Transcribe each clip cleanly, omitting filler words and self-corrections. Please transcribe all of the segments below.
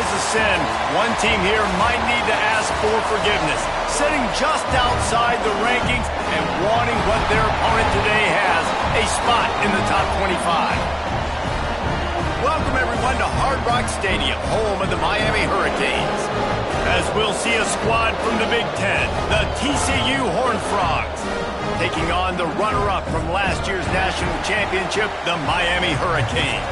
is a sin, one team here might need to ask for forgiveness, sitting just outside the rankings and wanting what their opponent today has, a spot in the top 25. Welcome, everyone, to Hard Rock Stadium, home of the Miami Hurricanes. As we'll see a squad from the Big Ten, the TCU Horned Frogs, taking on the runner-up from last year's national championship, the Miami Hurricanes.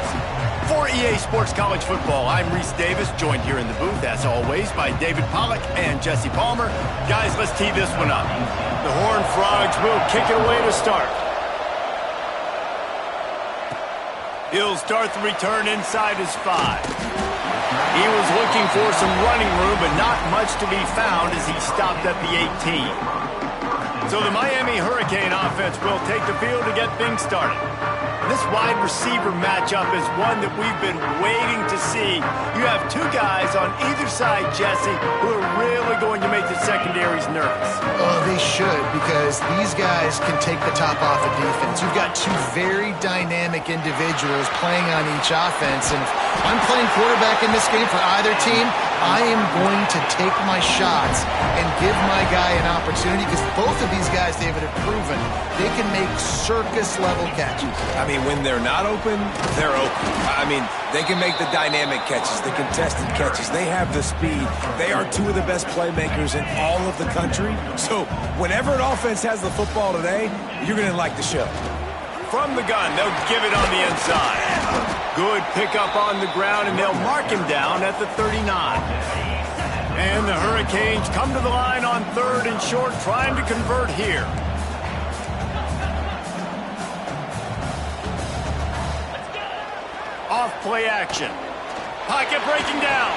For EA Sports College Football, I'm Reese Davis, joined here in the booth, as always, by David Pollack and Jesse Palmer. Guys, let's tee this one up. The Horned Frogs will kick it away to start. He'll start the return inside his 5. He was looking for some running room, but not much to be found as he stopped at the 18. So the Miami Hurricane offense will take the field to get things started. This wide receiver matchup is one that we've been waiting to see. You have two guys on either side, Jesse, who are really going to make the secondaries nervous. Oh, they should, because these guys can take the top off of defense. You've got two very dynamic individuals playing on each offense, and if I'm playing quarterback in this game for either team, I am going to take my shots and give my guy an opportunity, because both of these guys, David, have proven they can make circus-level catches. I mean, when they're not open, they're open. I mean, they can make the dynamic catches, the contested catches. They have the speed. They are two of the best playmakers in all of the country. So whenever an offense has the football today, you're going to like the show. From the gun, they'll give it on the inside. Good pickup on the ground, and they'll mark him down at the 39. And the Hurricanes come to the line on 3rd and short, trying to convert here. Off play action. Pocket breaking down.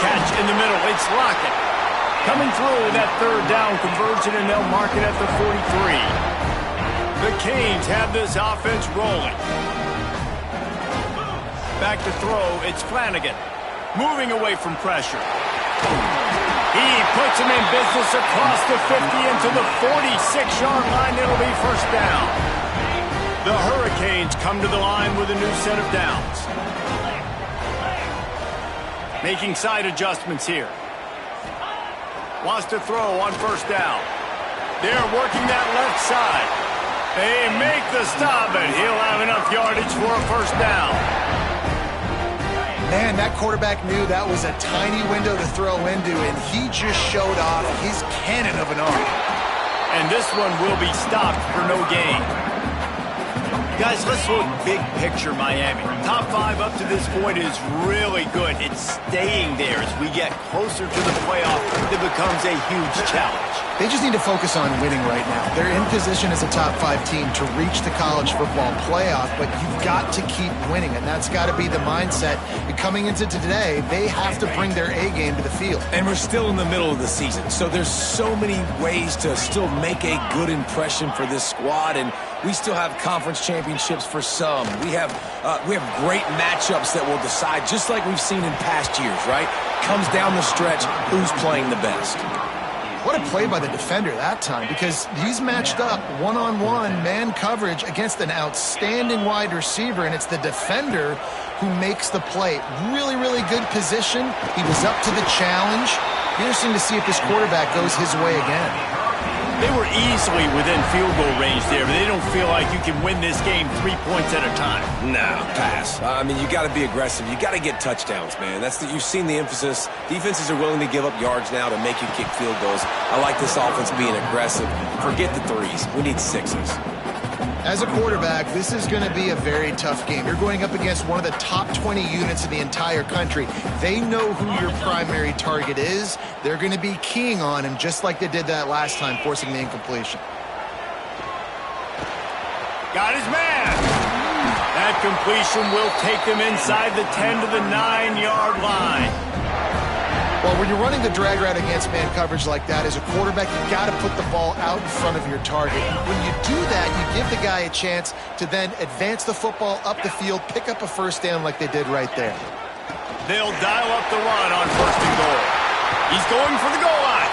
Catch in the middle. It's Lockett. Coming through that 3rd down conversion, and they'll mark it at the 43. The Canes have this offense rolling. Back to throw. It's Flanagan. Moving away from pressure. He puts him in business across the 50 into the 46-yard line. It'll be first down. The Hurricanes come to the line with a new set of downs. Making side adjustments here. Wants to throw on first down. They're working that left side. They make the stop, and he'll have enough yardage for a first down. Man, that quarterback knew that was a tiny window to throw into, and he just showed off his cannon of an arm. And this one will be stopped for no gain. Guys, let's look big picture Miami. Top 5 up to this point is really good. It's staying there as we get closer to the playoff. It becomes a huge challenge. They just need to focus on winning right now. They're in position as a top 5 team to reach the college football playoff, but you've got to keep winning, and that's got to be the mindset. And coming into today, they have to bring their A game to the field. And we're still in the middle of the season, so there's so many ways to still make a good impression for this squad, and we still have conference championships for some. We have great matchups that will decide, just like we've seen in past years, right? Comes down the stretch, who's playing the best. What a play by the defender that time, because he's matched up one-on-one man coverage against an outstanding wide receiver, and it's the defender who makes the play. Really, really good position. He was up to the challenge. Interesting to see if this quarterback goes his way again. They were easily within field goal range there, but they don't feel like you can win this game 3 points at a time. No, pass. I mean, you got to be aggressive. You got to get touchdowns, man. You've seen the emphasis. Defenses are willing to give up yards now to make you kick field goals. I like this offense being aggressive. Forget the 3s. We need 6s. As a quarterback, this is going to be a very tough game. You're going up against one of the top 20 units in the entire country. They know who your primary target is. They're going to be keying on him just like they did that last time, forcing the incompletion. Got his man. That completion will take them inside the 10 to the 9-yard line. Well, when you're running the drag route against man coverage like that, as a quarterback, you got to put the ball out in front of your target. When you do that, you give the guy a chance to then advance the football up the field, pick up a first down like they did right there. They'll dial up the run on 1st and goal. He's going for the goal line.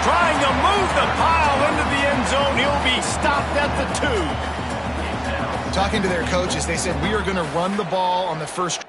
Trying to move the pile into the end zone. He'll be stopped at the 2. Talking to their coaches, they said, we are going to run the ball on the first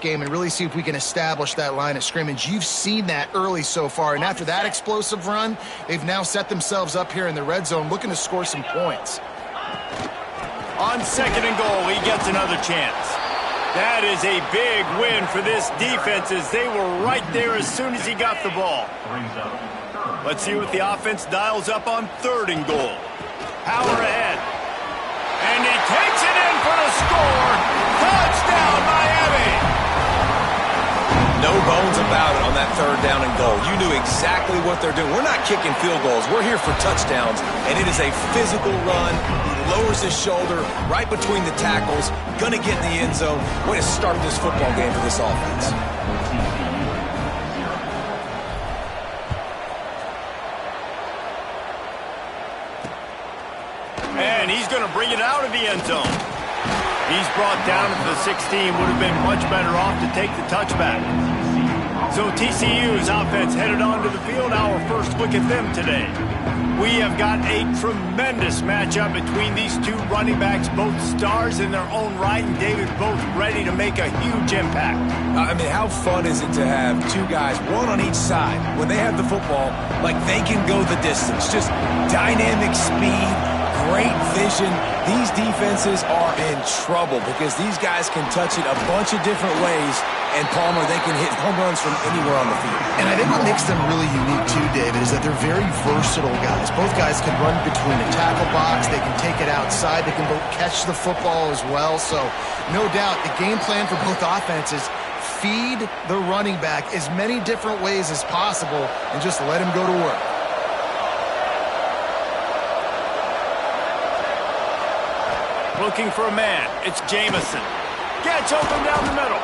tough game and really see if we can establish that line of scrimmage. You've seen that early so far, and after that explosive run, they've now set themselves up here in the red zone looking to score some points. On 2nd and goal, he gets another chance. That is a big win for this defense as they were right there as soon as he got the ball. Let's see what the offense dials up on 3rd and goal. Power ahead. And he takes it in for the score. Touchdown, Miami! No bones about it on that 3rd down and goal. You knew exactly what they're doing. We're not kicking field goals. We're here for touchdowns, and it is a physical run. He lowers his shoulder right between the tackles, going to get in the end zone. Way to start this football game for this offense. And he's going to bring it out of the end zone. He's brought down at the 16. Would have been much better off to take the touchback. So TCU's offense headed onto the field. Our first look at them today. We have got a tremendous matchup between these two running backs, both stars in their own right, and David, both ready to make a huge impact. I mean, how fun is it to have two guys, one on each side, when they have the football, like they can go the distance. Just dynamic speed, great vision. These defenses are in trouble because these guys can touch it a bunch of different ways, and Palmer, they can hit home runs from anywhere on the field. And I think what makes them really unique too, David, is that they're very versatile guys. Both guys can run between a tackle box. They can take it outside. They can both catch the football as well. So no doubt the game plan for both offenses, feed the running back as many different ways as possible and just let him go to work. Looking for a man. It's Jamison. Gets open down the middle.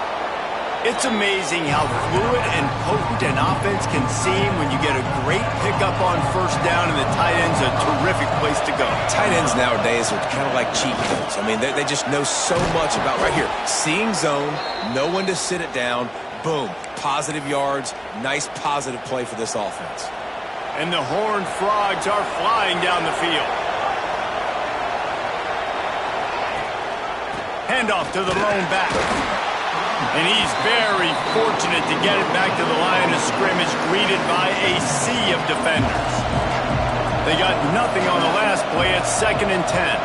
It's amazing how fluid and potent an offense can seem when you get a great pickup on 1st down, and the tight end's a terrific place to go. Tight ends nowadays are kind of like cheat codes. I mean, they just know so much about right here. Seeing zone, know when to sit it down, boom, positive yards, nice positive play for this offense. And the Horned Frogs are flying down the field. Handoff to the lone back. And he's very fortunate to get it back to the line of scrimmage, greeted by a sea of defenders. They got nothing on the last play. It's 2nd and 10.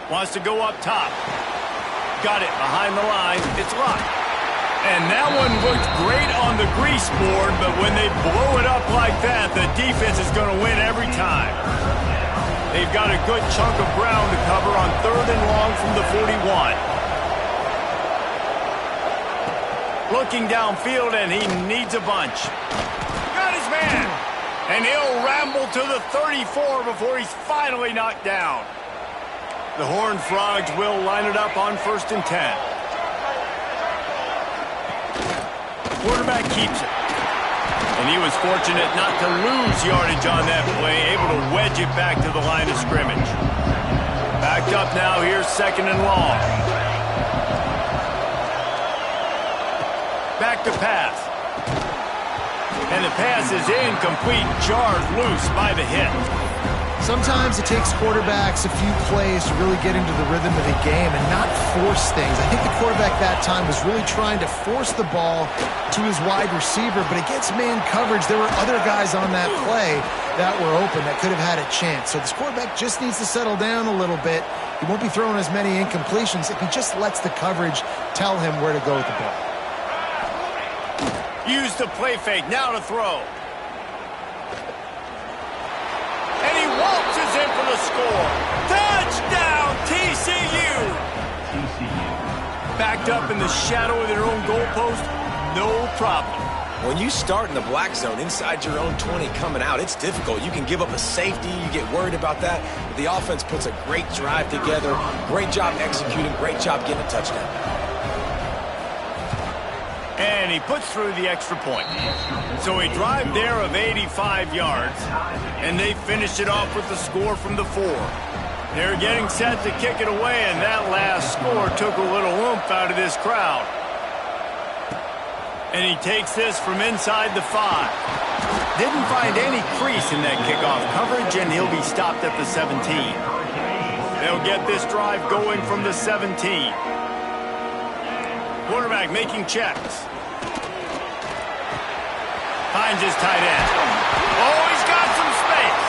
Wants to go up top. Got it behind the line. It's locked. And that one looked great on the grease board, but when they blow it up like that, the defense is going to win every time. They've got a good chunk of ground to cover on 3rd and long from the 41. Looking downfield, and he needs a bunch. Got his man. And he'll ramble to the 34 before he's finally knocked down. The Horned Frogs will line it up on 1st and 10. Quarterback keeps it. And he was fortunate not to lose yardage on that play, able to wedge it back to the line of scrimmage. Backed up now, here's 2nd and long. Back to pass. And the pass is incomplete, jarred loose by the hit. Sometimes it takes quarterbacks a few plays to really get into the rhythm of the game and not force things. I think the quarterback that time was really trying to force the ball to his wide receiver, but against man coverage, there were other guys on that play that were open that could have had a chance. So this quarterback just needs to settle down a little bit. He won't be throwing as many incompletions if he just lets the coverage tell him where to go with the ball. Use the play fake, now to throw. And he waltzes in for the score. Touchdown, TCU! Backed up in the shadow of their own goalpost, no problem. When you start in the black zone inside your own 20 coming out, it's difficult. You can give up a safety. You get worried about that. But the offense puts a great drive together. Great job executing. Great job getting a touchdown. And he puts through the extra point. So a drive there of 85 yards. And they finish it off with the score from the 4. They're getting set to kick it away, and that last score took a little oomph out of this crowd. And he takes this from inside the 5. Didn't find any crease in that kickoff coverage, and he'll be stopped at the 17. They'll get this drive going from the 17. Quarterback making checks. Finds his tight end. Oh, he's got some space.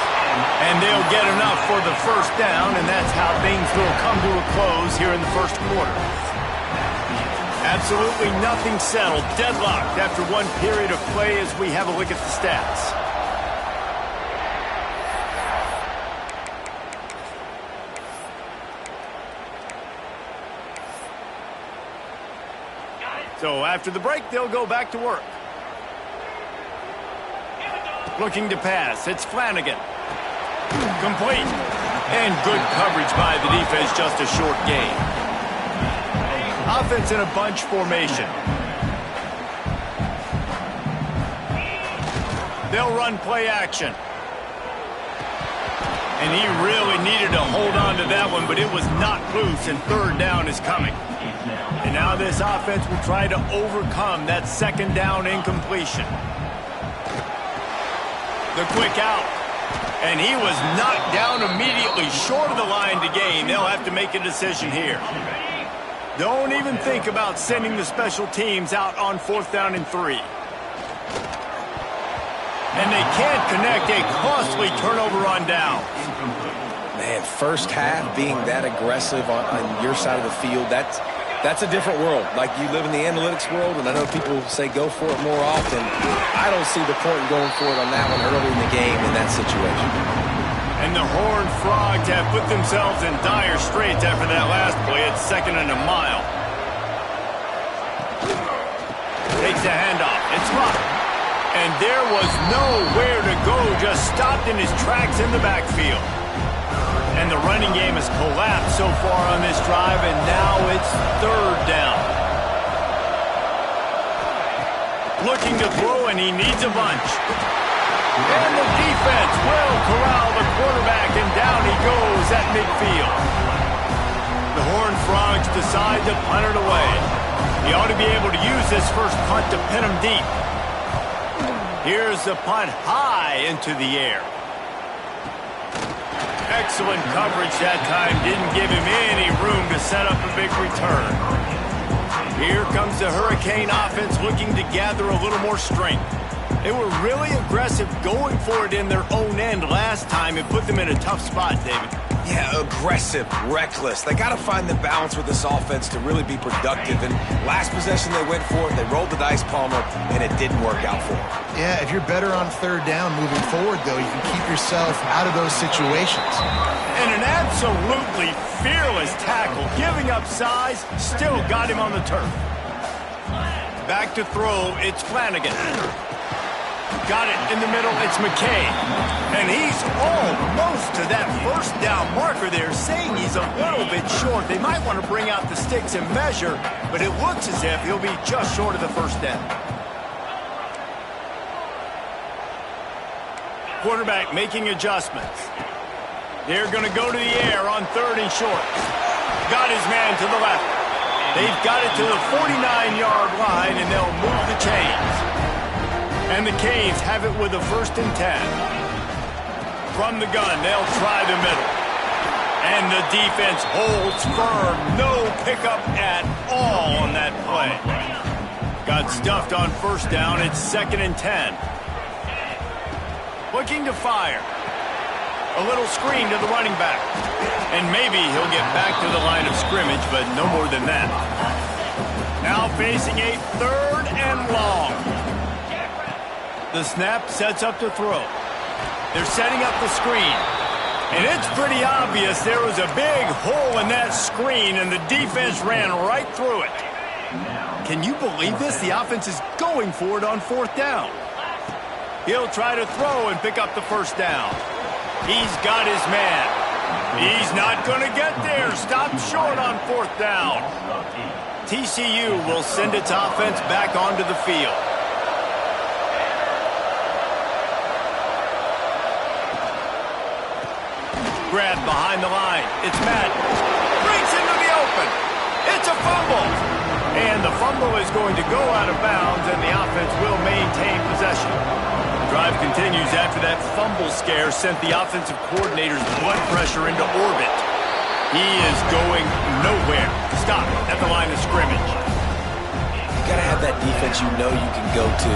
And they'll get enough for the first down, and that's how things will come to a close here in the first quarter. Absolutely nothing settled. Deadlocked after one period of play as we have a look at the stats. So after the break, they'll go back to work. Looking to pass. It's Flanagan. Complete. And good coverage by the defense, just a short gain. Offense in a bunch formation. They'll run play action. And he really needed to hold on to that one, but it was not loose, and third down is coming. And now this offense will try to overcome that second down incompletion. The quick out. And he was knocked down immediately short of the line to gain. They'll have to make a decision here. Don't even think about sending the special teams out on 4th down and 3. And they can't connect a costly turnover on down. Man, first half being that aggressive on your side of the field, that's a different world. Like, you live in the analytics world, and I know people say go for it more often. I don't see the point in going for it on that one early in the game in that situation. And the Horned Frogs have put themselves in dire straits after that last play. It's 2nd and a mile. Takes a handoff. It's Rock. And there was nowhere to go, just stopped in his tracks in the backfield. And the running game has collapsed so far on this drive, and now it's 3rd down. Looking to throw, and he needs a bunch. And the defense will corral the quarterback, and down he goes at midfield. The Horned Frogs decide to punt it away. He ought to be able to use this first punt to pin him deep. Here's the punt high into the air. Excellent coverage that time. Didn't give him any room to set up a big return. Here comes the Hurricane offense looking to gather a little more strength. They were really aggressive going for it in their own end last time. It put them in a tough spot, David. Yeah, aggressive, reckless. They got to find the balance with this offense to really be productive. And last possession they went for it, they rolled the dice, Palmer, and it didn't work out for them. Yeah, if you're better on 3rd down moving forward, though, you can keep yourself out of those situations. And an absolutely fearless tackle, giving up size, still got him on the turf. Back to throw, it's Flanagan. Got it in the middle, it's McKay. And he's almost to that first down marker there, saying he's a little bit short. They might want to bring out the sticks and measure, but it looks as if he'll be just short of the first down. Quarterback making adjustments. They're going to go to the air on 3rd and short. Got his man to the left. They've got it to the 49-yard line, and they'll move the chains. And the Canes have it with a 1st and 10. From the gun, they'll try the middle. And the defense holds firm. No pickup at all on that play. Got stuffed on 1st down. It's 2nd and 10. Looking to fire. A little screen to the running back. And maybe he'll get back to the line of scrimmage, but no more than that. Now facing a 3rd and long. The snap sets up to throw. They're setting up the screen. And it's pretty obvious there was a big hole in that screen, and the defense ran right through it. Can you believe this? The offense is going for it on 4th down. He'll try to throw and pick up the 1st down. He's got his man. He's not going to get there. Stopped short on 4th down. TCU will send its offense back onto the field. Grab behind the line. It's Madden. Breaks into the open. It's a fumble. And the fumble is going to go out of bounds, and the offense will maintain possession. The drive continues after that fumble scare sent the offensive coordinator's blood pressure into orbit. He is going nowhere. Stop at the line of scrimmage. You got to have that defense you know you can go to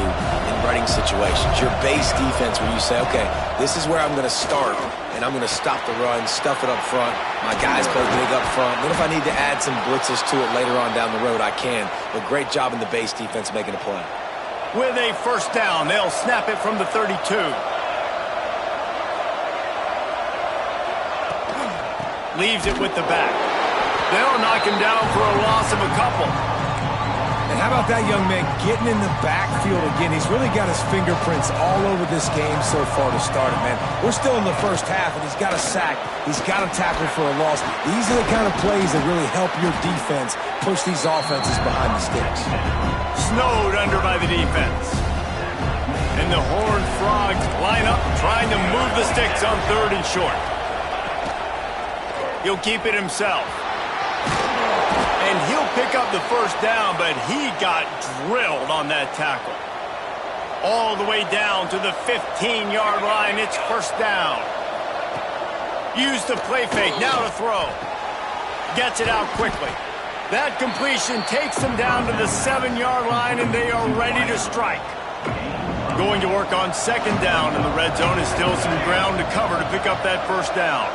in running situations. Your base defense where you say, okay, this is where I'm going to start, and I'm going to stop the run, stuff it up front. My guys play big up front. Then if I need to add some blitzes to it later on down the road, I can. But great job in the base defense making a play. With a first down, they'll snap it from the 32. Leaves it with the back. They'll knock him down for a loss of a couple. And how about that young man getting in the backfield again? He's really got his fingerprints all over this game so far to start it, man. We're still in the first half, and he's got a sack. He's got a tackle for a loss. These are the kind of plays that really help your defense push these offenses behind the sticks. Snowed under by the defense. And the Horned Frogs line up, trying to move the sticks on 3rd and short. He'll keep it himself. And he'll pick up the first down, but he got drilled on that tackle. All the way down to the 15-yard line. It's first down. Use the play fake. Now to throw. Gets it out quickly. That completion takes them down to the 7-yard line, and they are ready to strike. Going to work on 2nd down in the red zone. Is still some ground to cover to pick up that first down.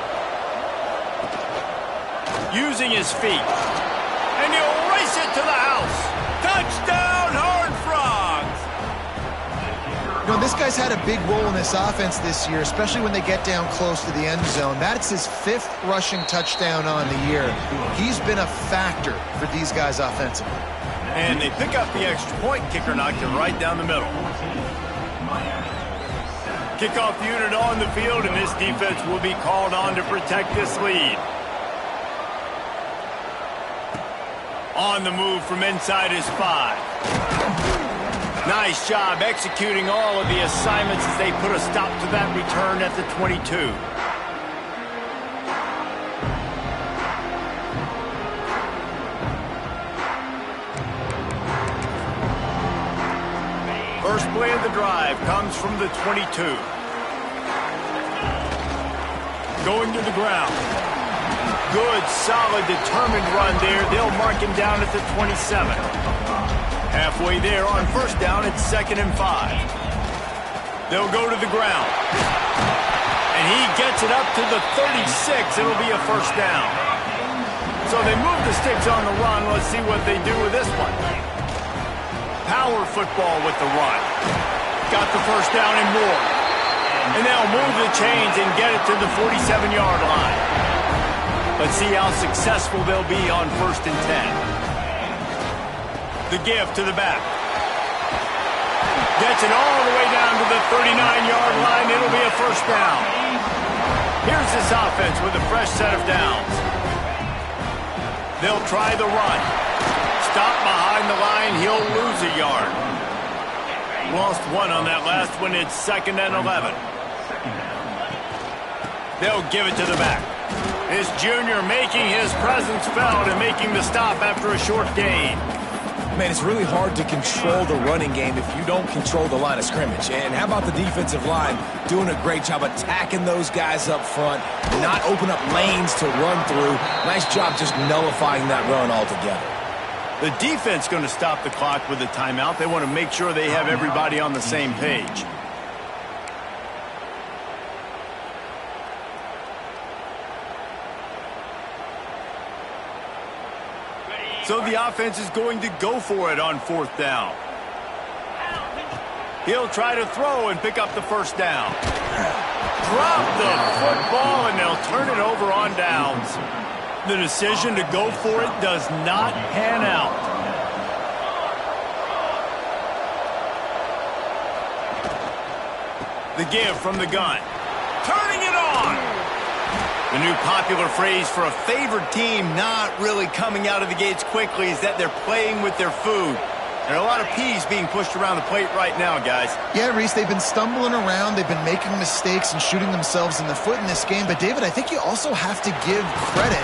Using his feet. And he'll race it to the house. Touchdown, Horned Frogs! You know, this guy's had a big role in this offense this year, especially when they get down close to the end zone. That's his 5th rushing touchdown on the year. He's been a factor for these guys offensively. And they pick up the extra point. Kicker knocked it right down the middle. Kickoff unit on the field, and this defense will be called on to protect this lead. On the move from inside his 5. Nice job executing all of the assignments as they put a stop to that return at the 22. First play of the drive comes from the 22. Going to the ground. Good, solid, determined run there. They'll mark him down at the 27. Halfway there on first down, it's 2nd and 5. They'll go to the ground. And he gets it up to the 36. It'll be a first down. So they move the sticks on the run. Let's see what they do with this one. Power football with the run. Got the first down and more. And they'll move the chains and get it to the 47-yard line. Let's see how successful they'll be on 1st and 10. The give to the back. Gets it all the way down to the 39-yard line. It'll be a first down. Here's this offense with a fresh set of downs. They'll try the run. Stop behind the line. He'll lose a yard. Lost 1 on that last one. It's 2nd and 11. They'll give it to the back. This junior making his presence felt and making the stop after a short gain. Man, it's really hard to control the running game if you don't control the line of scrimmage. And how about the defensive line doing a great job attacking those guys up front, not open up lanes to run through. Nice job just nullifying that run altogether. The defense going to stop the clock with a timeout. They want to make sure they have everybody on the same page. So the offense is going to go for it on 4th down. He'll try to throw and pick up the first down. Drop the football, and they'll turn it over on downs. The decision to go for it does not pan out. The give from the gun. Turning it on. The new popular phrase for a favored team not really coming out of the gates quickly is that they're playing with their food. There are a lot of peas being pushed around the plate right now, guys. Yeah, Reese, they've been stumbling around. They've been making mistakes and shooting themselves in the foot in this game. But, David, I think you also have to give credit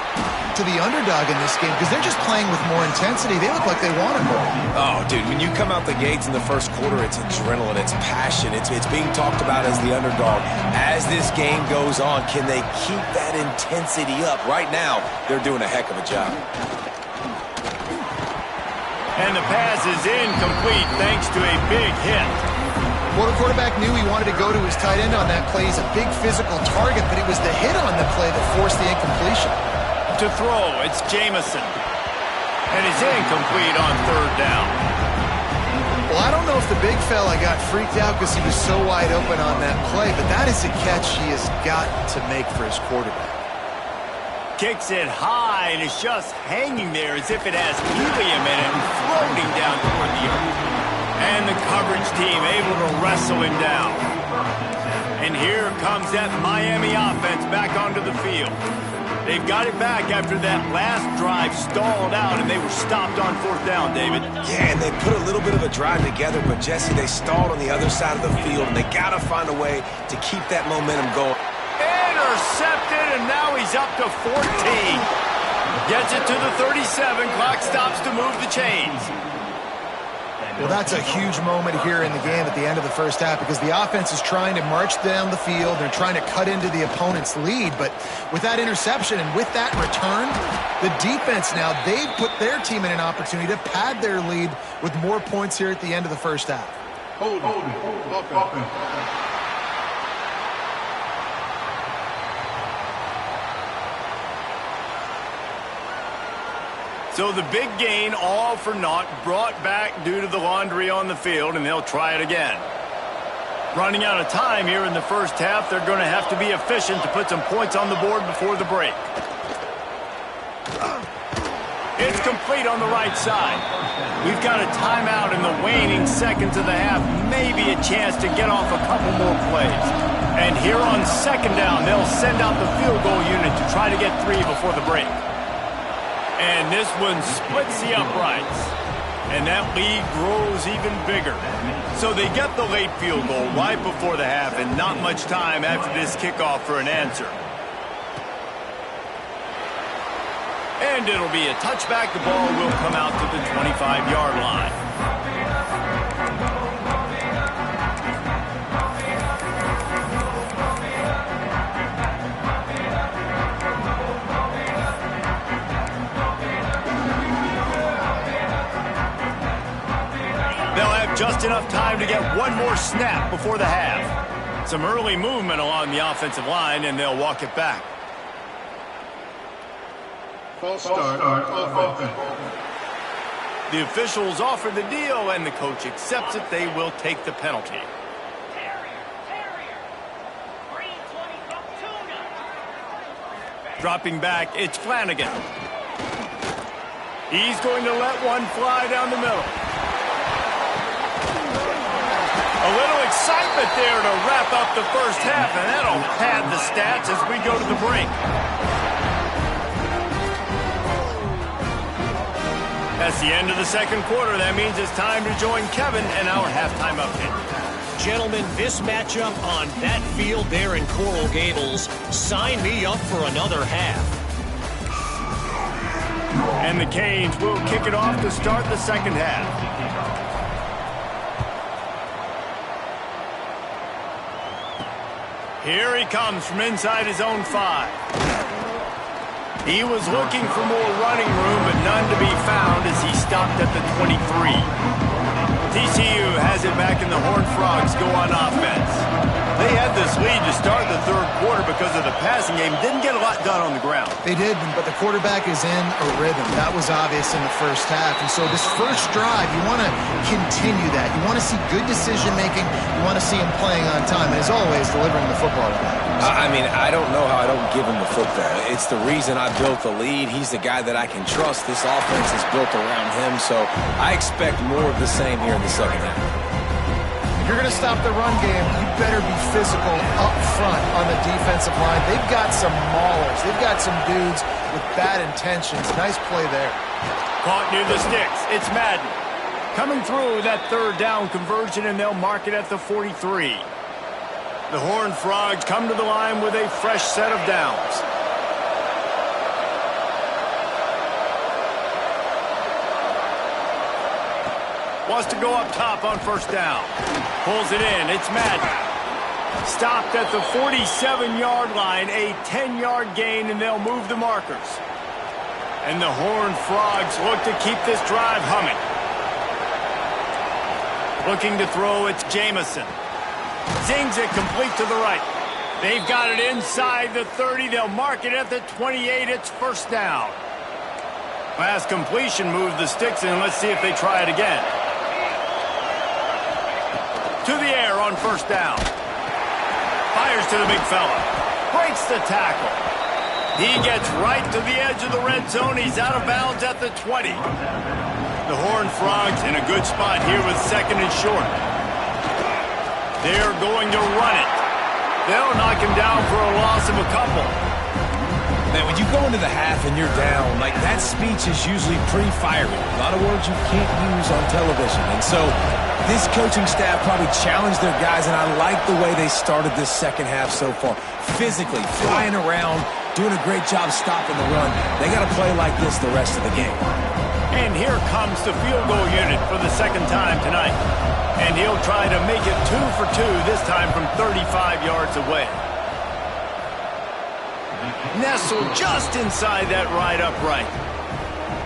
to the underdog in this game because they're just playing with more intensity. They look like they want it more. Oh, dude, when you come out the gates in the first quarter, it's adrenaline, it's passion, it's being talked about as the underdog. As this game goes on, can they keep that intensity up? Right now, they're doing a heck of a job. And the pass is incomplete thanks to a big hit. Well, the quarterback knew he wanted to go to his tight end on that play. He's a big physical target, but it was the hit on the play that forced the incompletion. To throw, it's Jamison. And he's incomplete on third down. Well, I don't know if the big fella got freaked out because he was so wide open on that play, but that is a catch he has got to make for his quarterback. Kicks it high, and it's just hanging there as if it has helium in it and floating down toward the earth. And the coverage team able to wrestle him down. And here comes that Miami offense back onto the field. They've got it back after that last drive stalled out, and they were stopped on fourth down, David. Yeah, and they put a little bit of a drive together, but, Jesse, they stalled on the other side of the field, and they got to find a way to keep that momentum going. Intercepted, and now he's up to 14. Gets it to the 37. Clock stops to move the chains. Well, that's a huge moment here in the game at the end of the first half because the offense is trying to march down the field. They're trying to cut into the opponent's lead. But with that interception and with that return, the defense now, they've put their team in an opportunity to pad their lead with more points here at the end of the first half. Hold it. So the big gain, all for naught, brought back due to the laundry on the field, and they'll try it again. Running out of time here in the first half, they're going to have to be efficient to put some points on the board before the break. It's complete on the right side. We've got a timeout in the waning seconds of the half, maybe a chance to get off a couple more plays. And here on second down, they'll send out the field goal unit to try to get 3 before the break. And this one splits the uprights. And that lead grows even bigger. So they get the late field goal right before the half and not much time after this kickoff for an answer. And it'll be a touchback. The ball will come out to the 25-yard line. Just enough time to get one more snap before the half. Some early movement along the offensive line, and they'll walk it back. False start on offense. The officials offer the deal, and the coach accepts it. They will take the penalty. Dropping back, it's Flanagan. He's going to let one fly down the middle. A little excitement there to wrap up the first half, and that'll pad the stats as we go to the break. That's the end of the second quarter. That means it's time to join Kevin and our halftime update. Gentlemen, this matchup on that field there in Coral Gables, sign me up for another half. And the Canes will kick it off to start the second half. Here he comes from inside his own 5. He was looking for more running room, but none to be found as he stopped at the 23. TCU has it back, and the Horned Frogs go on offense. They had this lead to start the third quarter because of the passing game. Didn't get a lot done on the ground. They did, but the quarterback is in a rhythm. That was obvious in the first half. And so this first drive, you want to continue that. You want to see good decision-making. You want to see him playing on time. And as always, delivering the football to that. I mean, I don't know how I don't give him the football. It's the reason I built the lead. He's the guy that I can trust. This offense is built around him, so I expect more of the same here in the second half. If you're going to stop the run game, you better be physical up front on the defensive line. They've got some maulers. They've got some dudes with bad intentions. Nice play there. Caught near the sticks. It's Madden. Coming through that third down conversion, and they'll mark it at the 43. The Horned Frogs come to the line with a fresh set of downs. Wants to go up top on first down. Pulls it in. It's Madden. Stopped at the 47-yard line, a 10-yard gain, and they'll move the markers. And the Horned Frogs look to keep this drive humming. Looking to throw, it's Jamison. Zings it complete to the right. They've got it inside the 30. They'll mark it at the 28. It's first down. Pass completion, move the sticks in. Let's see if they try it again. To the air on first down. Fires to the big fella. Breaks the tackle. He gets right to the edge of the red zone. He's out of bounds at the 20. The Horned Frogs in a good spot here with second and short. They're going to run it. They'll knock him down for a loss of a couple. Man, when you go into the half and you're down, like that speech is usually pretty fiery. A lot of words you can't use on television. And so this coaching staff probably challenged their guys, and I like the way they started this second half so far. Physically, flying around, doing a great job stopping the run. They got to play like this the rest of the game. And here comes the field goal unit for the second time tonight. And he'll try to make it 2 for 2, this time from 35 yards away. Nestled just inside that right upright.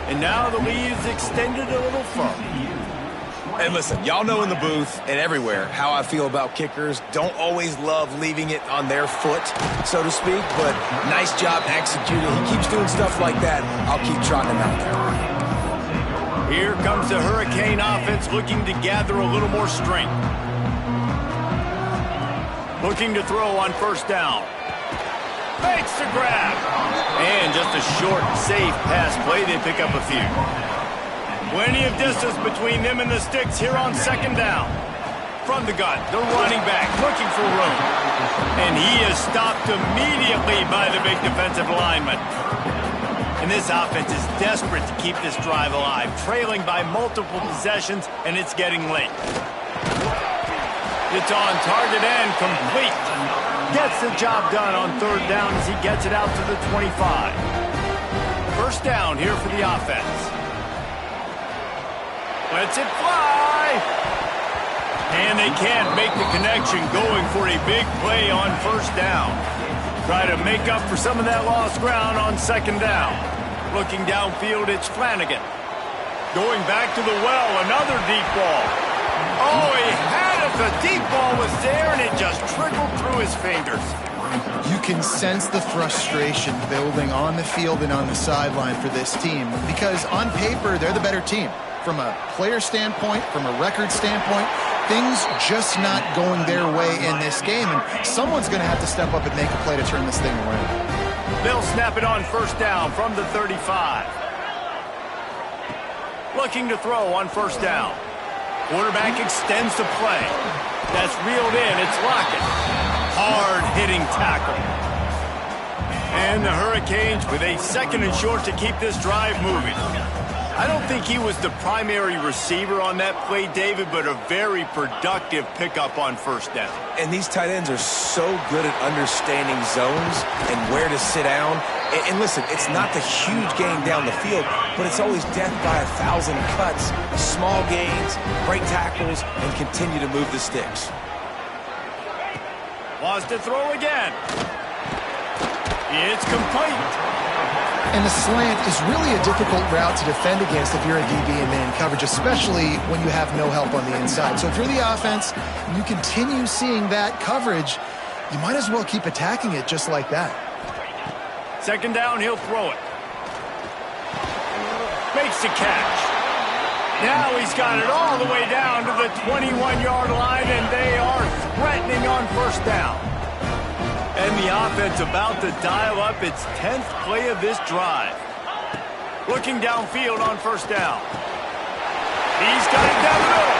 And now the lead is extended a little further. And listen, y'all know in the booth and everywhere how I feel about kickers. Don't always love leaving it on their foot, so to speak, but nice job executing. He keeps doing stuff like that. I'll keep trotting him out there. Here comes the Hurricane offense looking to gather a little more strength. Looking to throw on first down. Makes the grab. And just a short, safe pass play. They pick up a few. Plenty of distance between them and the sticks here on second down. From the gun, the running back looking for room. And he is stopped immediately by the big defensive lineman. And this offense is desperate to keep this drive alive, trailing by multiple possessions, and it's getting late. It's on target and complete. Gets the job done on third down as he gets it out to the 25. First down here for the offense. Lets it fly. And they can't make the connection, going for a big play on first down. Try to make up for some of that lost ground on second down. Looking downfield, it's Flanagan. Going back to the well, another deep ball. Oh, he had it. The deep ball was there, and it just trickled through his fingers. You can sense the frustration building on the field and on the sideline for this team, because on paper, they're the better team. From a player standpoint, from a record standpoint, things just not going their way in this game, and someone's going to have to step up and make a play to turn this thing around. They'll snap it on first down from the 35. Looking to throw on first down. Quarterback extends the play. That's reeled in. It's Lockett. Hard-hitting tackle. And the Hurricanes with a second and short to keep this drive moving. I don't think he was the primary receiver on that play, David, but a very productive pickup on first down. And these tight ends are so good at understanding zones and where to sit down. And listen, it's not the huge gain down the field, but it's always death by 1,000 cuts, small gains, break tackles, and continue to move the sticks. Wants to throw again. It's complete. And the slant is really a difficult route to defend against if you're a DB in man coverage, especially when you have no help on the inside. So if you're the offense and you continue seeing that coverage, you might as well keep attacking it just like that. Second down, he'll throw it. Makes the catch. Now he's got it all the way down to the 21-yard line, and they are threatening on first down. And the offense about to dial up its 10th play of this drive. Looking downfield on first down. He's got it down the middle.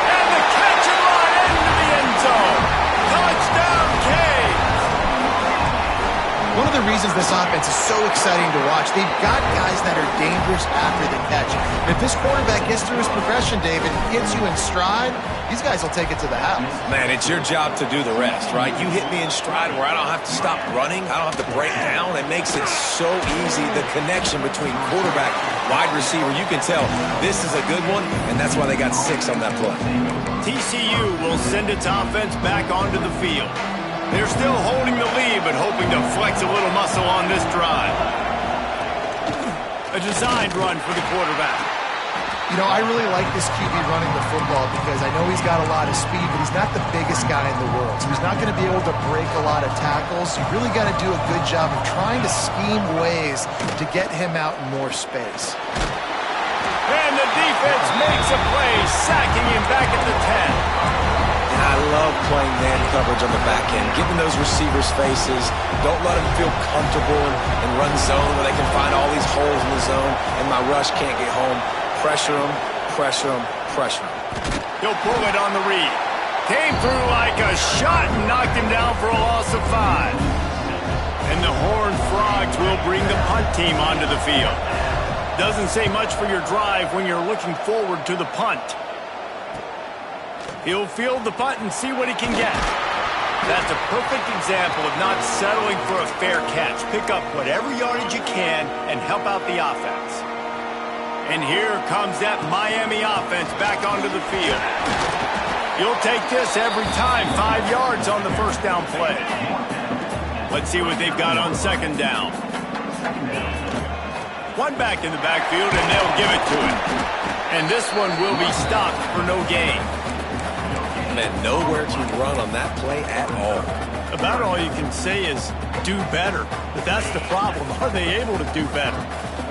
And the catch and run into the end zone. Touchdown, Canes! One of the reasons this offense is so exciting to watch. They've got guys that are dangerous after the catch. And if this quarterback gets through his progression, David, hits you in stride, these guys will take it to the house. Man, it's your job to do the rest, right? You hit me in stride where I don't have to stop running. I don't have to break down. It makes it so easy, the connection between quarterback, wide receiver. You can tell this is a good one, and that's why they got 6 on that play. TCU will send its offense back onto the field. They're still holding the lead, but hoping to flex a little muscle on this drive. A designed run for the quarterback. You know, I really like this QB running the football because I know he's got a lot of speed, but he's not the biggest guy in the world. So he's not going to be able to break a lot of tackles. You really got to do a good job of trying to scheme ways to get him out in more space. And the defense makes a play, sacking him back at the 10. And I love playing man coverage on the back end, giving those receivers faces. Don't let them feel comfortable and run zone where they can find all these holes in the zone, and my rush can't get home. Pressure him, pressure him, pressure him. He'll pull it on the read. Came through like a shot and knocked him down for a loss of 5. And the Horned Frogs will bring the punt team onto the field. Doesn't say much for your drive when you're looking forward to the punt. He'll field the punt and see what he can get. That's a perfect example of not settling for a fair catch. Pick up whatever yardage you can and help out the offense. And here comes that Miami offense back onto the field. You'll take this every time. 5 yards on the first down play. Let's see what they've got on second down. One back in the backfield, and they'll give it to him. And this one will be stopped for no gain. Man, nowhere to run on that play at all. About all you can say is do better. But that's the problem. Are they able to do better?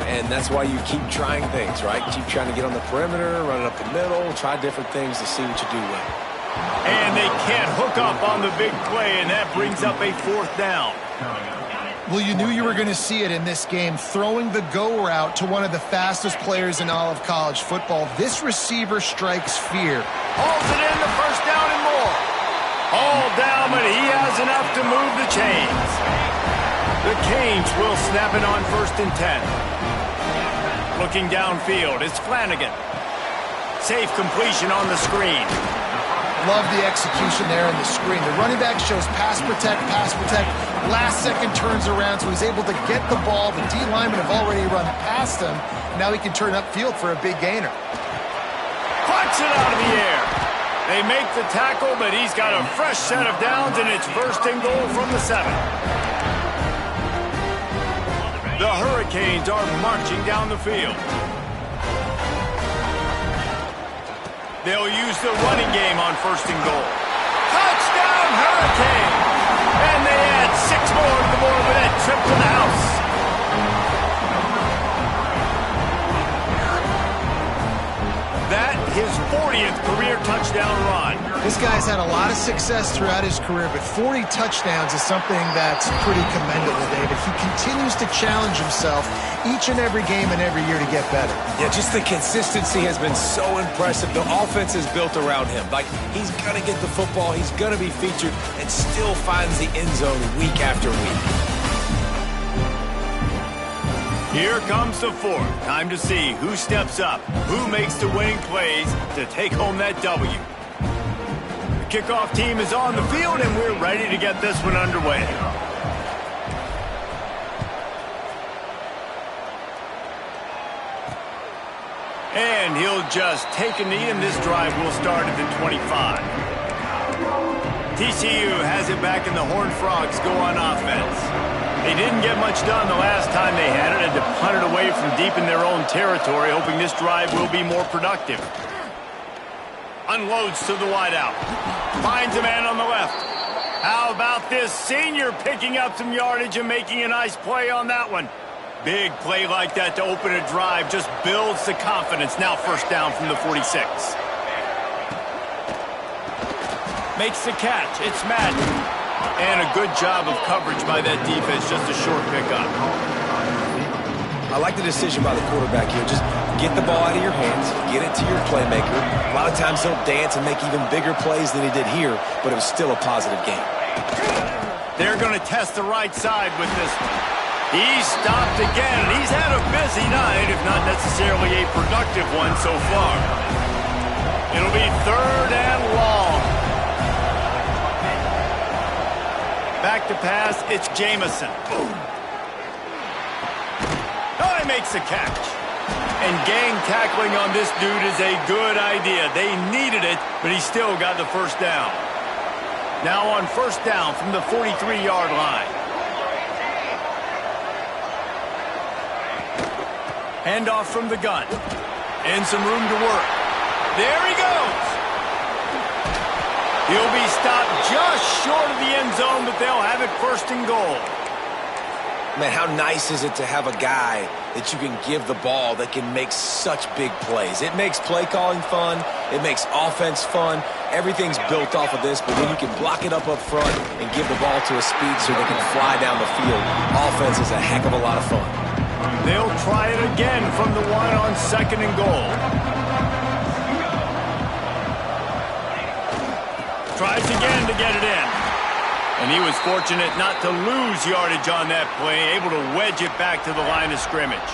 And that's why you keep trying things, right? Keep trying to get on the perimeter, run it up the middle, try different things to see what you do well. And they can't hook up on the big play, and that brings up a 4th down. Well, you knew you were going to see it in this game, throwing the go route to one of the fastest players in all of college football. This receiver strikes fear. Hauls it in, the first down and more. All down, but he has enough to move the chains. The Canes will snap it on 1st and 10. Looking downfield, it's Flanagan. Safe completion on the screen. Love the execution there on the screen. The running back shows pass protect, last second turns around, so he's able to get the ball. The D linemen have already run past him. Now he can turn upfield for a big gainer. Punts it out of the air. They make the tackle, but he's got a fresh set of downs, and it's 1st and goal from the 7. The Hurricanes are marching down the field. They'll use the running game on 1st and goal. Touchdown, Hurricane! And they add 6 more to the board with that trip to the house. That, his 40th career touchdown run. This guy's had a lot of success throughout his career, but 40 touchdowns is something that's pretty commendable, David. He continues to challenge himself each and every game and every year to get better. Yeah, just the consistency has been so impressive. The offense is built around him. Like, he's going to get the football, he's going to be featured, and still finds the end zone week after week. Here comes the 4th. Time to see who steps up, who makes the winning plays to take home that W. The kickoff team is on the field, and we're ready to get this one underway. And he'll just take a knee, and this drive will start at the 25. TCU has it back, and the Horned Frogs go on offense. They didn't get much done the last time they had it, and to punt it away from deep in their own territory, hoping this drive will be more productive. Unloads to the wideout. Finds a man on the left. How about this senior picking up some yardage and making a nice play on that one? Big play like that to open a drive just builds the confidence. Now 1st down from the 46. Makes the catch. It's Madden. And a good job of coverage by that defense. Just a short pickup. I like the decision by the quarterback here. Just get the ball out of your hands, get it to your playmaker. A lot of times he'll dance and make even bigger plays than he did here, but it was still a positive game. They're going to test the right side with this one. He's stopped again. He's had a busy night, if not necessarily a productive one so far. It'll be 3rd and long. Back to pass, it's Jamison. Oh, he makes the catch. And gang tackling on this dude is a good idea. They needed it, but he still got the first down. Now on first down from the 43-yard line. Handoff from the gun. And some room to work. There he goes. He'll be stopped just short of the end zone, but they'll have it 1st and goal. Man, how nice is it to have a guy that you can give the ball that can make such big plays? It makes play calling fun. It makes offense fun. Everything's built off of this, but when you can block it up front and give the ball to a speedster that can fly down the field, offense is a heck of a lot of fun. They'll try it again from the one on 2nd and goal. Tries again to get it in. And he was fortunate not to lose yardage on that play, able to wedge it back to the line of scrimmage.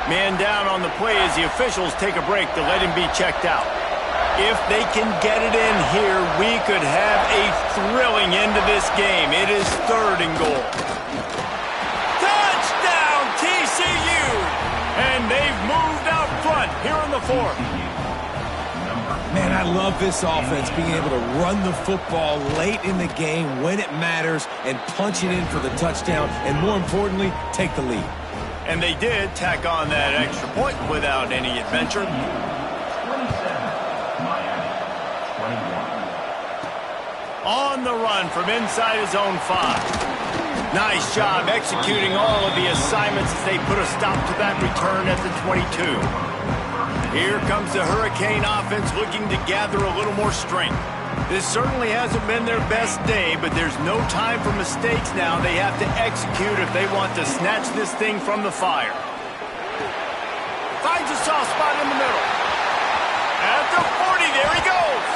Man down on the play as the officials take a break to let him be checked out. If they can get it in here, we could have a thrilling end to this game. It is 3rd and goal. Touchdown, TCU! And they've moved out front here in the 4th. Man, I love this offense, being able to run the football late in the game when it matters and punch it in for the touchdown, and more importantly, take the lead. And they did tack on that extra point without any adventure. On the run from inside his own 5. Nice job executing all of the assignments as they put a stop to that return at the 22. Here comes the Hurricane offense looking to gather a little more strength. This certainly hasn't been their best day, but there's no time for mistakes now. They have to execute if they want to snatch this thing from the fire. Finds a soft spot in the middle. At the 40, there he goes.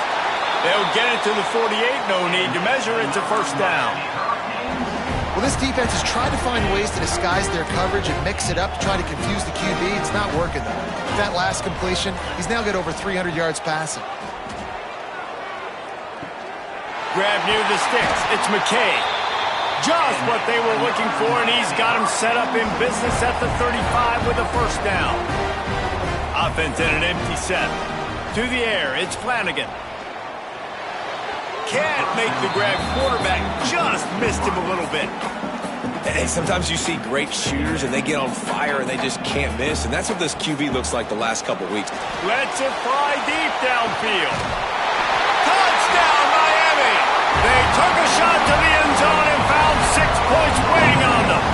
They'll get it to the 48, no need to measure. It's a 1st down. Well, this defense has tried to find ways to disguise their coverage and mix it up to try to confuse the QB. It's not working, though. With that last completion, he's now got over 300 yards passing. Grab near the sticks. It's McKay. Just what they were looking for, and he's got him set up in business at the 35 with a 1st down. Offense in an empty set. To the air, it's Flanagan. Can't make the grab. Quarterback just missed him a little bit. Hey, sometimes you see great shooters and they get on fire and they just can't miss, and that's what this QB looks like the last couple weeks. Lets it fly deep downfield. Touchdown, Miami! They took a shot to the end zone and found 6 points waiting on them.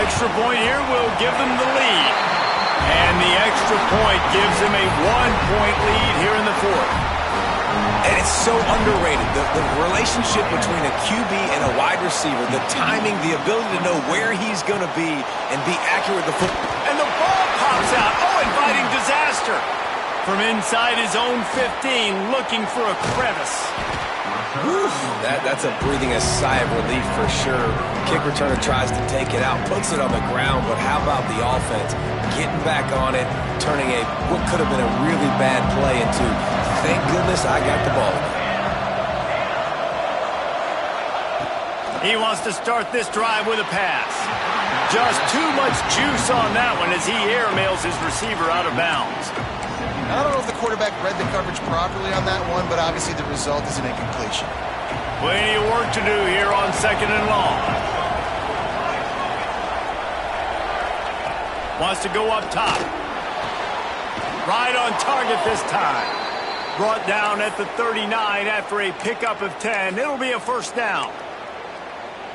Extra point here will give them the lead. And the extra point gives them a 1-point lead here in the 4th. And it's so underrated, the relationship between a QB and a wide receiver, the timing, the ability to know where he's going to be and be accurate with the football. And the ball pops out. Oh, inviting disaster. From inside his own 15, looking for a crevice. Whew, that's a breathing a sigh of relief for sure. Kick returner tries to take it out, puts it on the ground, but how about the offense getting back on it, turning what could have been a really bad play into, thank goodness I got the ball. He wants to start this drive with a pass. Just too much juice on that one as he airmails his receiver out of bounds. I don't know if the quarterback read the coverage properly on that one, but obviously the result is an incompletion. Plenty of work to do here on 2nd and long. Wants to go up top. Right on target this time. Brought down at the 39 after a pickup of 10. It'll be a 1st down.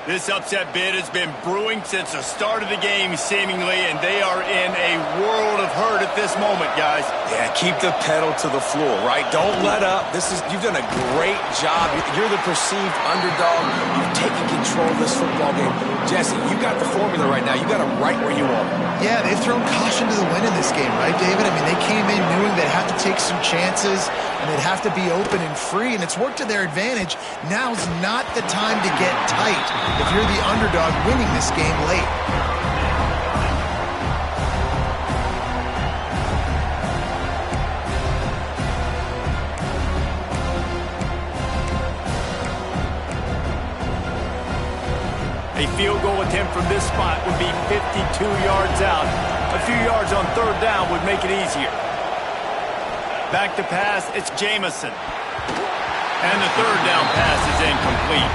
This upset bid has been brewing since the start of the game, seemingly, and they are in a world of hurt at this moment, guys. Yeah, keep the pedal to the floor, right? Don't let up. You've done a great job. You're the perceived underdog. You've taken control control of this football game. Jesse, you got the formula right now. You got them right where you want them. Yeah, they've thrown caution to the wind in this game, right, David? I mean, they came in knowing they'd have to take some chances and they'd have to be open and free, and it's worked to their advantage. Now's not the time to get tight if you're the underdog winning this game late. A field goal attempt from this spot would be 52 yards out. A few yards on third down would make it easier. Back to pass, it's Jamison. And the third down pass is incomplete.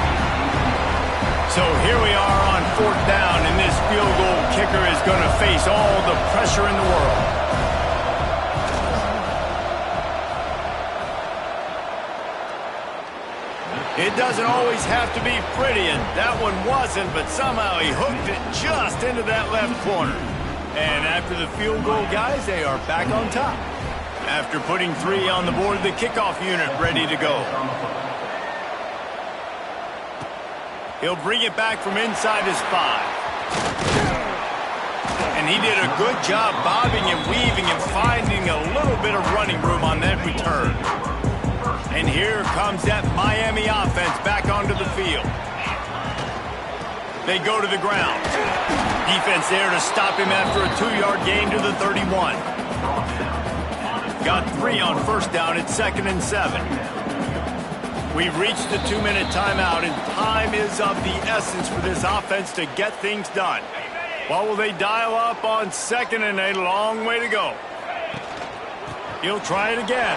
So here we are on fourth down, and this field goal kicker is going to face all the pressure in the world. It doesn't always have to be pretty, and that one wasn't, but somehow he hooked it just into that left corner. And after the field goal, guys, they are back on top. After putting 3 on the board, the kickoff unit ready to go. He'll bring it back from inside his 5. And he did a good job bobbing and weaving and finding a little bit of running room on that return. And here comes that Miami offense back onto the field. They go to the ground. Defense there to stop him after a 2-yard gain to the 31. Got 3 on first down at 2nd and 7. We've reached the 2-minute timeout, and time is of the essence for this offense to get things done. What will they dial up on 2nd and a long way to go? He'll try it again.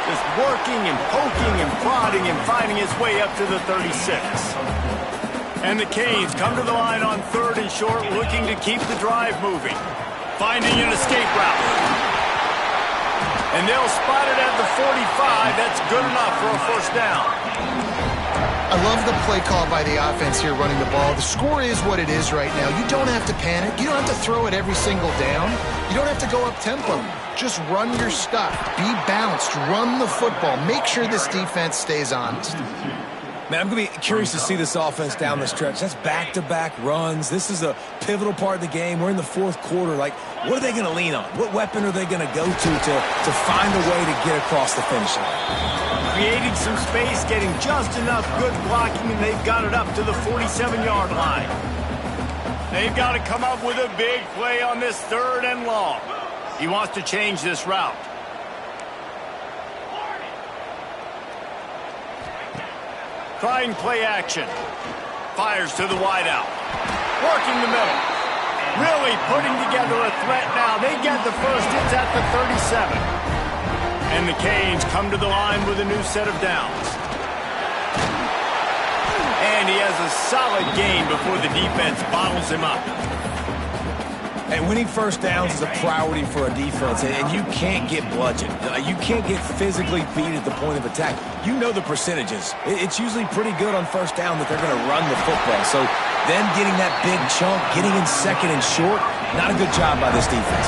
Just working and poking and prodding and finding his way up to the 36. And the Canes come to the line on 3rd and short, looking to keep the drive moving. Finding an escape route. And they'll spot it at the 45. That's good enough for a first down. I love the play call by the offense here running the ball. The score is what it is right now. You don't have to panic. You don't have to throw it every single down. You don't have to go up tempo. Just run your stuff. Be balanced. Run the football. Make sure this defense stays honest. Man, I'm going to be curious to see this offense down the stretch. That's back-to-back runs. This is a pivotal part of the game. We're in the 4th quarter. Like, what are they going to lean on? What weapon are they going to go to find a way to get across the finish line? Creating some space, getting just enough good blocking, and they've got it up to the 47-yard line. They've got to come up with a big play on this 3rd and long. He wants to change this route. Trying play action. Fires to the wideout. Working the middle. Really putting together a threat now. They get the first. It's at the 37. And the Canes come to the line with a new set of downs. And he has a solid gain before the defense bottles him up. And winning first downs is a priority for a defense, and you can't get bludgeoned. You can't get physically beat at the point of attack. You know the percentages. It's usually pretty good on first down that they're going to run the football. So them getting that big chunk, getting in 2nd and short, not a good job by this defense.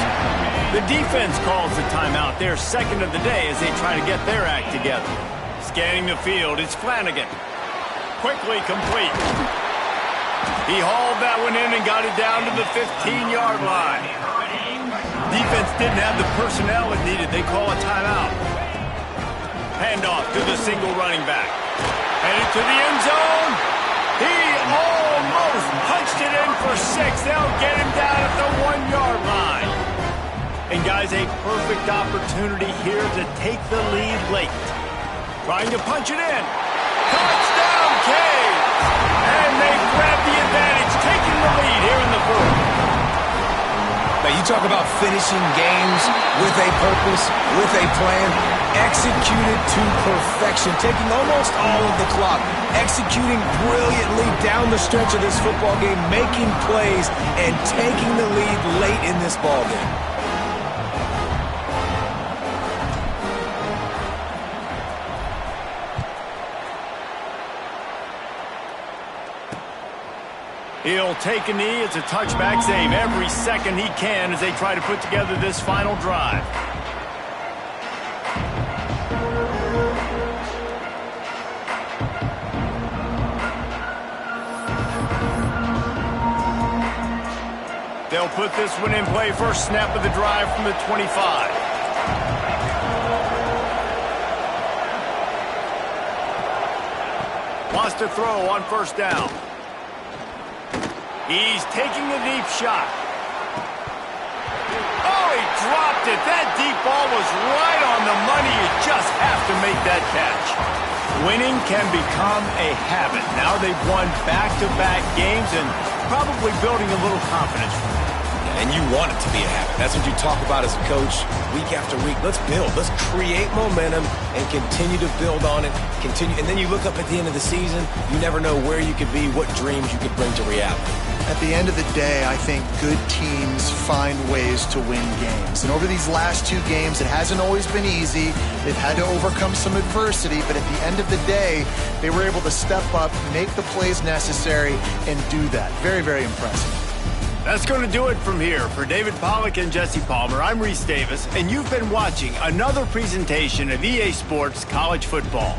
The defense calls the timeout. Their 2nd of the day as they try to get their act together. Scanning the field, it's Flanagan. Quickly complete. He hauled that one in and got it down to the 15-yard line. Defense didn't have the personnel it needed. They call a timeout. Handoff to the single running back. Headed to the end zone. He almost punched it in for 6. They'll get him down at the 1-yard line. And guys, a perfect opportunity here to take the lead late. Trying to punch it in. Touchdown, Canes! And they grab the advantage, taking the lead here in the 4th. Now, you talk about finishing games with a purpose, with a plan, executed to perfection, taking almost all of the clock, executing brilliantly down the stretch of this football game, making plays, and taking the lead late in this ball game. He'll take a knee. It's a touchback save every second he can as they try to put together this final drive. They'll put this one in play. First snap of the drive from the 25. Wants to throw on first down. He's taking a deep shot. Oh, he dropped it. That deep ball was right on the money. You just have to make that catch. Winning can become a habit. Now they've won back-to-back games and probably building a little confidence from it. And you want it to be a habit. That's what you talk about as a coach week after week. Let's build. Let's create momentum and continue to build on it. Continue, and then you look up at the end of the season, you never know where you could be, what dreams you could bring to reality. At the end of the day, I think good teams find ways to win games. And over these last 2 games, it hasn't always been easy. They've had to overcome some adversity, but at the end of the day, they were able to step up, make the plays necessary, and do that. Very, very impressive. That's going to do it from here. For David Pollack and Jesse Palmer, I'm Reese Davis, and you've been watching another presentation of EA Sports College Football.